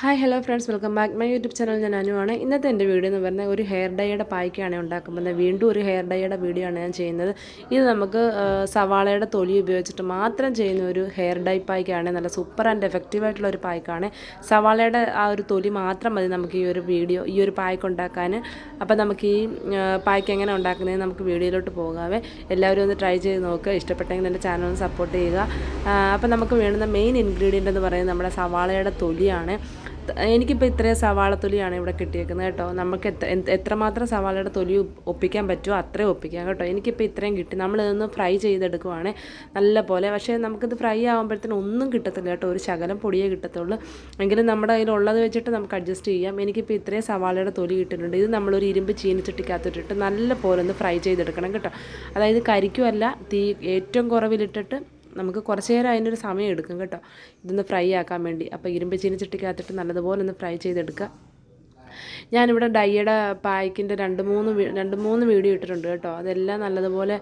Hi hello friends, welcome back my YouTube channel. ഞാൻ അനുവാണ്. ഇന്നത്തെ എൻ്റെ വീഡിയോ എന്ന് പറഞ്ഞാൽ ഒരു ഹെയർ ഡൈയുടെ പായ്ക്കാണ് ഉണ്ടാക്കുന്നത്. വീണ്ടും ഒരു ഹെയർ ഡൈയുടെ വീഡിയോ ആണ് ഞാൻ ചെയ്യുന്നത്. ഇത് നമുക്ക് സവാളയുടെ തൊലി ഉപയോഗിച്ചിട്ട് മാത്രം ചെയ്യുന്ന ഒരു ഹെയർ ഡൈ പായ്ക്കാണ്. നല്ല സൂപ്പർ ആൻഡ് എഫക്റ്റീവ് ആയിട്ടുള്ള ഒരു പായ്ക്കാണ്. സവാളയുടെ ആ ഒരു തൊലി മാത്രം മതി നമുക്ക് ഈ ഒരു പായ്ക്ക് ഉണ്ടാക്കാൻ. അപ്പോൾ നമുക്ക് ഈ പായ്ക്ക് എങ്ങനെ ഉണ്ടാക്കുന്നത് നമുക്ക് വീഡിയോയിലോട്ട് പോകാവേ. എല്ലാവരും ഒന്ന് ട്രൈ ചെയ്ത് നോക്കുക. ഇഷ്ടപ്പെട്ടെങ്കിൽ എൻ്റെ ചാനൽ ഒന്ന് സപ്പോർട്ട് ചെയ്യുക. അപ്പോൾ നമുക്ക് വേണ്ടുന്ന മെയിൻ ഇൻഗ്രീഡിയൻ്റ് എന്ന് പറയുന്നത് നമ്മുടെ സവാളയുടെ തൊലിയാണ്. എനിക്കിപ്പോൾ ഇത്രയും സവാള തൊലിയാണ് ഇവിടെ കിട്ടിയേക്കുന്നത് കേട്ടോ. നമുക്ക് എത്രമാത്രം സവാളയുടെ തൊലി ഒപ്പിക്കാൻ പറ്റുമോ അത്രയും ഒപ്പിക്കാം കേട്ടോ. എനിക്കിപ്പോൾ ഇത്രയും കിട്ടി. നമ്മളിതൊന്ന് ഫ്രൈ ചെയ്തെടുക്കുവാണ് നല്ല പോലെ. പക്ഷേ നമുക്കിത് ഫ്രൈ ആകുമ്പോഴത്തേനും ഒന്നും കിട്ടത്തില്ല കേട്ടോ. ഒരു ശകലം പൊടിയേ കിട്ടത്തുള്ളൂ. എങ്കിലും നമ്മുടെ കയ്യിലുള്ളത് വെച്ചിട്ട് നമുക്ക് അഡ്ജസ്റ്റ് ചെയ്യാം. എനിക്കിപ്പോൾ ഇത്രയും സവാളയുടെ തൊലി കിട്ടിയിട്ടുണ്ട്. ഇത് നമ്മളൊരു ഇരുമ്പ് ചീനിച്ചട്ടിക്കകത്തിട്ടിട്ട് നല്ല പോലെ ഒന്ന് ഫ്രൈ ചെയ്തെടുക്കണം കേട്ടോ. അതായത് കരിക്കുമല്ല, തീ ഏറ്റവും കുറവിലിട്ടിട്ട് നമുക്ക് കുറച്ച് നേരം അതിനൊരു സമയം എടുക്കും കേട്ടോ, ഇതൊന്ന് ഫ്രൈ ആക്കാൻ വേണ്ടി. അപ്പോൾ ഇരുമ്പ് ചീനിച്ചട്ടിക്കകത്തിട്ട് നല്ലതുപോലെ ഒന്ന് ഫ്രൈ ചെയ്തെടുക്കുക. ഞാനിവിടെ ഡൈയുടെ പായ്ക്കിൻ്റെ രണ്ട് മൂന്ന് വീഡിയോ ഇട്ടിട്ടുണ്ട് കേട്ടോ. അതെല്ലാം നല്ലതുപോലെ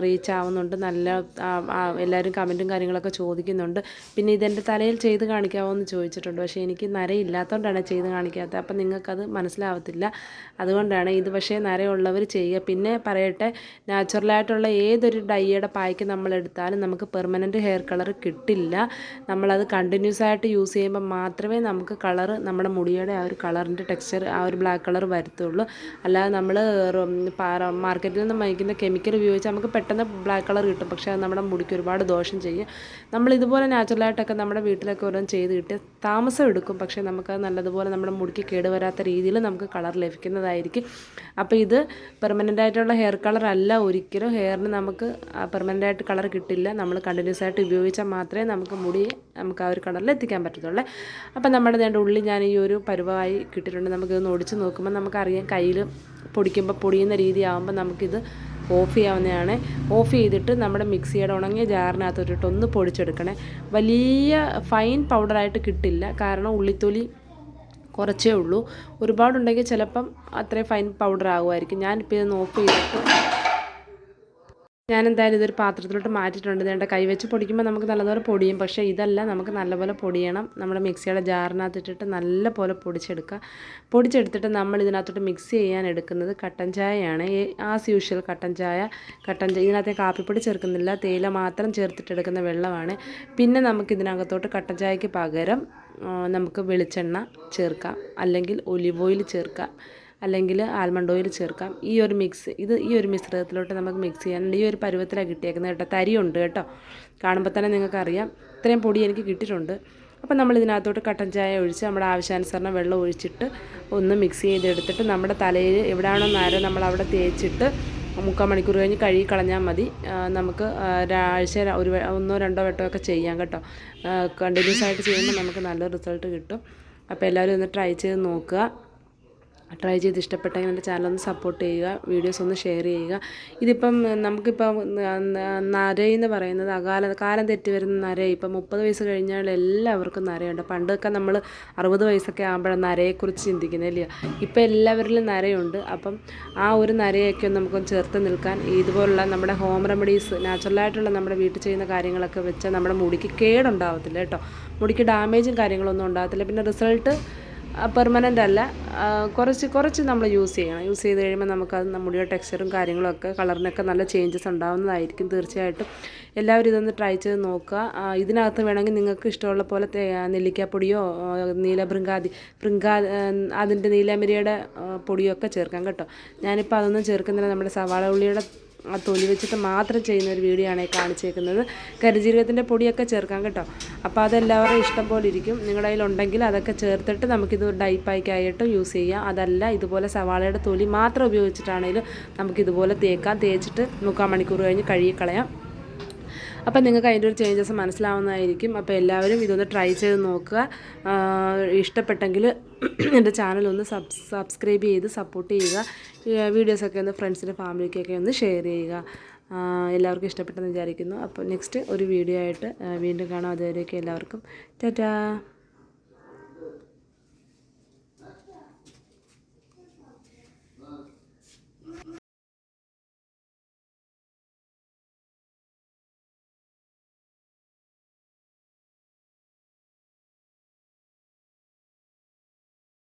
റീച്ച് ആവുന്നുണ്ട്. എല്ലാവരും കമൻറ്റും കാര്യങ്ങളൊക്കെ ചോദിക്കുന്നുണ്ട്. പിന്നെ ഇതെൻ്റെ തലയിൽ ചെയ്ത് കാണിക്കാമോ എന്ന് ചോദിച്ചിട്ടുണ്ട്. പക്ഷേ എനിക്ക് നരയില്ലാത്തതുകൊണ്ടാണ് ചെയ്ത് കാണിക്കാത്തത്. അപ്പം നിങ്ങൾക്കത് മനസ്സിലാവത്തില്ല. അതുകൊണ്ടാണ് ഇത്. പക്ഷേ നരയുള്ളവർ ചെയ്യുക. പിന്നെ പറയട്ടെ, നാച്ചുറലായിട്ടുള്ള ഏതൊരു ഡൈയുടെ പായ്ക്ക് നമ്മളെടുത്താലും നമുക്ക് പെർമനൻറ്റ് ഹെയർ കളർ കിട്ടില്ല. നമ്മളത് കണ്ടിന്യൂസ് ആയിട്ട് യൂസ് ചെയ്യുമ്പോൾ മാത്രമേ നമുക്ക് കളറ്, നമ്മുടെ മുടിയുടെ ആ ഒരു കളറിൻ്റെ ടെക്സ്ചർ, ആ ഒരു ബ്ലാക്ക് കളർ വരത്തുള്ളൂ. അല്ലാതെ നമ്മൾ മാർക്കറ്റിൽ നിന്ന് വാങ്ങിക്കുന്ന കെമിക്കൽ ഉപയോഗിച്ച് നമുക്ക് പെട്ടെന്ന് ബ്ലാക്ക് കളർ കിട്ടും. പക്ഷേ അത് നമ്മുടെ മുടിക്ക് ഒരുപാട് ദോഷം ചെയ്യും. നമ്മൾ ഇതുപോലെ നാച്ചുറലായിട്ടൊക്കെ നമ്മുടെ വീട്ടിലൊക്കെ ഓരോന്ന് ചെയ്ത് കിട്ടിയ താമസം എടുക്കും. പക്ഷേ നമുക്കത് നല്ലതുപോലെ നമ്മുടെ മുടിക്ക് കേടുവരാത്ത രീതിയിൽ നമുക്ക് കളർ ലഭിക്കുന്നതായിരിക്കും. അപ്പോൾ ഇത് പെർമനൻ്റ് ആയിട്ടുള്ള ഹെയർ കളർ അല്ല ഒരിക്കലും. ഹെയറിന് നമുക്ക് പെർമനൻ്റ് ആയിട്ട് കളർ കിട്ടില്ല. നമ്മൾ കണ്ടിന്യൂസ് ആയിട്ട് ഉപയോഗിച്ചാൽ മാത്രമേ നമുക്ക് ആ ഒരു കളറിൽ എത്തിക്കാൻ പറ്റത്തുള്ളൂ. അപ്പോൾ നമ്മുടെ ഉള്ളി ഞാൻ ഈ ഒരു പരുവമായി കിട്ടിയിട്ടുണ്ട്. നമുക്കിതൊന്ന് ഒടിച്ച് നോക്കുമ്പോൾ നമുക്കറിയാം, കയ്യിൽ പൊടിക്കുമ്പോൾ പൊടിയുന്ന രീതി ആകുമ്പോൾ നമുക്കിത് ഓഫ് ചെയ്യാവുന്നതാണ്. ഓഫ് ചെയ്തിട്ട് നമ്മുടെ മിക്സിയുടെ ഉണങ്ങിയ ജാറിനകത്തോട്ടിട്ട് ഒന്ന് പൊടിച്ചെടുക്കണേ. വലിയ ഫൈൻ പൗഡറായിട്ട് കിട്ടില്ല, കാരണം ഉള്ളിത്തൊലി കുറച്ചേ ഉള്ളൂ. ഒരുപാടുണ്ടെങ്കിൽ ചിലപ്പം അത്രയും ഫൈൻ പൗഡർ ആകുമായിരിക്കും. ഞാനിപ്പോൾ ഇതൊന്ന് ഓഫ് ചെയ്തിട്ട് ഞാനെന്തായാലും ഇതൊരു പാത്രത്തിലോട്ട് മാറ്റിയിട്ടുണ്ട്. ഇതേണ്ട കൈ വെച്ച് പൊടിക്കുമ്പോൾ നമുക്ക് നല്ലപോലെ പൊടിയും. പക്ഷേ ഇതല്ല, നമുക്ക് നല്ലപോലെ പൊടിയണം. നമ്മുടെ മിക്സിയുടെ ജാറിനകത്തിട്ടിട്ട് നല്ലപോലെ പൊടിച്ചെടുത്തിട്ട് നമ്മൾ ഇതിനകത്തോട്ട് മിക്സ് ചെയ്യാൻ എടുക്കുന്നത് കട്ടൻ ചായയാണ്. ആസ് യൂഷ്വൽ കട്ടൻ ചായ. ഇതിനകത്തെ കാപ്പിപ്പൊടി ചേർക്കുന്നില്ല, തേയില മാത്രം ചേർത്തിട്ടെടുക്കുന്ന വെള്ളമാണ്. പിന്നെ നമുക്കിതിനകത്തോട്ട് കട്ടൻ ചായക്ക് പകരം നമുക്ക് വെളിച്ചെണ്ണ ചേർക്കാം, അല്ലെങ്കിൽ ഒലിവ് ഓയിൽ ചേർക്കാം, അല്ലെങ്കിൽ ആൽമണ്ട് ഓയിൽ ചേർക്കാം. ഈ ഒരു മിശ്രിതത്തിലോട്ട് നമുക്ക് മിക്സ് ചെയ്യാനുണ്ട്. ഈ ഒരു പരുവത്തിലാണ് കിട്ടിയേക്കുന്നത് കേട്ടോ. തരിയുണ്ട് കേട്ടോ, കാണുമ്പോൾ തന്നെ നിങ്ങൾക്കറിയാം. ഇത്രയും പൊടി എനിക്ക് കിട്ടിയിട്ടുണ്ട്. അപ്പോൾ നമ്മൾ ഇതിനകത്തോട്ട് കട്ടൻ ചായ ഒഴിച്ച് നമ്മുടെ ആവശ്യാനുസരണം വെള്ളം ഒഴിച്ചിട്ട് ഒന്ന് മിക്സ് ചെയ്തെടുത്തിട്ട് നമ്മുടെ തലയിൽ എവിടെയാണോ നര നമ്മളവിടെ തേച്ചിട്ട് 3/4 മണിക്കൂർ കഴിഞ്ഞ് കഴുകി കളഞ്ഞാൽ മതി. നമുക്ക് ഒരാഴ്ച ഒന്നോ രണ്ടോ വട്ടമൊക്കെ ചെയ്യാം കേട്ടോ. കണ്ടിന്യൂസ് ആയിട്ട് ചെയ്യുമ്പോൾ നമുക്ക് നല്ല റിസൾട്ട് കിട്ടും. അപ്പോൾ എല്ലാവരും ഒന്ന് ട്രൈ ചെയ്ത് നോക്കുക. ട്രൈ ചെയ്ത് ഇഷ്ടപ്പെട്ടെങ്കിൽ എൻ്റെ ചാനലൊന്ന് സപ്പോർട്ട് ചെയ്യുക, വീഡിയോസ് ഒന്ന് ഷെയർ ചെയ്യുക. ഇതിപ്പം നമുക്കിപ്പം നരയെന്ന് പറയുന്നത് കാലം തെറ്റി വരുന്ന നര. ഇപ്പം 30 വയസ്സ് കഴിഞ്ഞാൽ എല്ലാവർക്കും നരയുണ്ട്. പണ്ടൊക്കെ നമ്മൾ 60 വയസ്സൊക്കെ ആകുമ്പോഴാണ് നരയെക്കുറിച്ച് ചിന്തിക്കുന്നത്, ഇല്ല. ഇപ്പം എല്ലാവരിലും നരയുണ്ട്. അപ്പം ആ ഒരു നരയൊക്കെ നമുക്കൊന്ന് ചേർത്ത് നിൽക്കാൻ ഇതുപോലുള്ള നമ്മുടെ ഹോം റെമഡീസ്, നാച്ചുറലായിട്ടുള്ള നമ്മുടെ വീട്ടിൽ ചെയ്യുന്ന കാര്യങ്ങളൊക്കെ വെച്ചാൽ നമ്മുടെ മുടിക്ക് കേടുണ്ടാവത്തില്ല കേട്ടോ. മുടിക്ക് ഡാമേജും കാര്യങ്ങളൊന്നും ഉണ്ടാകത്തില്ല. പിന്നെ റിസൾട്ട് പെർമനൻ്റ് അല്ല, കുറച്ച് നമ്മൾ യൂസ് ചെയ്ത് കഴിയുമ്പോൾ നമുക്കത് നമ്മുടെ ടെക്സ്ചറും കാര്യങ്ങളൊക്കെ കളറിനൊക്കെ നല്ല ചേഞ്ചസ് ഉണ്ടാകുന്നതായിരിക്കും തീർച്ചയായിട്ടും. എല്ലാവരും ഇതൊന്ന് ട്രൈ ചെയ്ത് നോക്കുക. ഇതിനകത്ത് വേണമെങ്കിൽ നിങ്ങൾക്ക് ഇഷ്ടമുള്ള പോലെ നെല്ലിക്കാപ്പൊടിയോ അതിൻ്റെ നീലമിരിയുടെ പൊടിയോ ഒക്കെ ചേർക്കാം കേട്ടോ. ഞാനിപ്പോൾ അതൊന്നും ചേർക്കുന്നില്ല. നമ്മുടെ സവാള ഉള്ളിയുടെ ആ തൊലി വെച്ചിട്ട് മാത്രം ചെയ്യുന്ന ഒരു വീഡിയോ ആണ് കാണിച്ചേക്കുന്നത്. കരിജീരകത്തിൻ്റെ പൊടിയൊക്കെ ചേർക്കാം കേട്ടോ. അപ്പോൾ അതെല്ലാവരും ഇഷ്ടം പോലെ ഇരിക്കും. നിങ്ങളുടെ കയ്യിലുണ്ടെങ്കിൽ അതൊക്കെ ചേർത്തിട്ട് നമുക്കിത് ഡൈ പായ്ക്കായിട്ടും യൂസ് ചെയ്യാം. അതല്ല, ഇതുപോലെ സവാളയുടെ തൊലി മാത്രം ഉപയോഗിച്ചിട്ടാണെങ്കിലും നമുക്കിതുപോലെ തേച്ചിട്ട് 3/4 മണിക്കൂർ കഴിഞ്ഞ് കഴുകിക്കളയാം. അപ്പം നിങ്ങൾക്ക് അതിൻ്റെ ഒരു ചേഞ്ചസ് മനസ്സിലാവുന്നതായിരിക്കും. അപ്പോൾ എല്ലാവരും ഇതൊന്ന് ട്രൈ ചെയ്ത് നോക്കുക. ഇഷ്ടപ്പെട്ടെങ്കിൽ എൻ്റെ ചാനലൊന്ന് സബ്സ്ക്രൈബ് ചെയ്ത് സപ്പോർട്ട് ചെയ്യുക. വീഡിയോസൊക്കെ ഒന്ന് ഫ്രണ്ട്സിൻ്റെ ഫാമിലിക്കൊക്കെ ഒന്ന് ഷെയർ ചെയ്യുക. എല്ലാവർക്കും ഇഷ്ടപ്പെട്ടെന്ന് വിചാരിക്കുന്നു. അപ്പോൾ നെക്സ്റ്റ് ഒരു വീഡിയോ ആയിട്ട് വീണ്ടും കാണാം. അതുവരെയൊക്കെ എല്ലാവർക്കും ടാറ്റാ.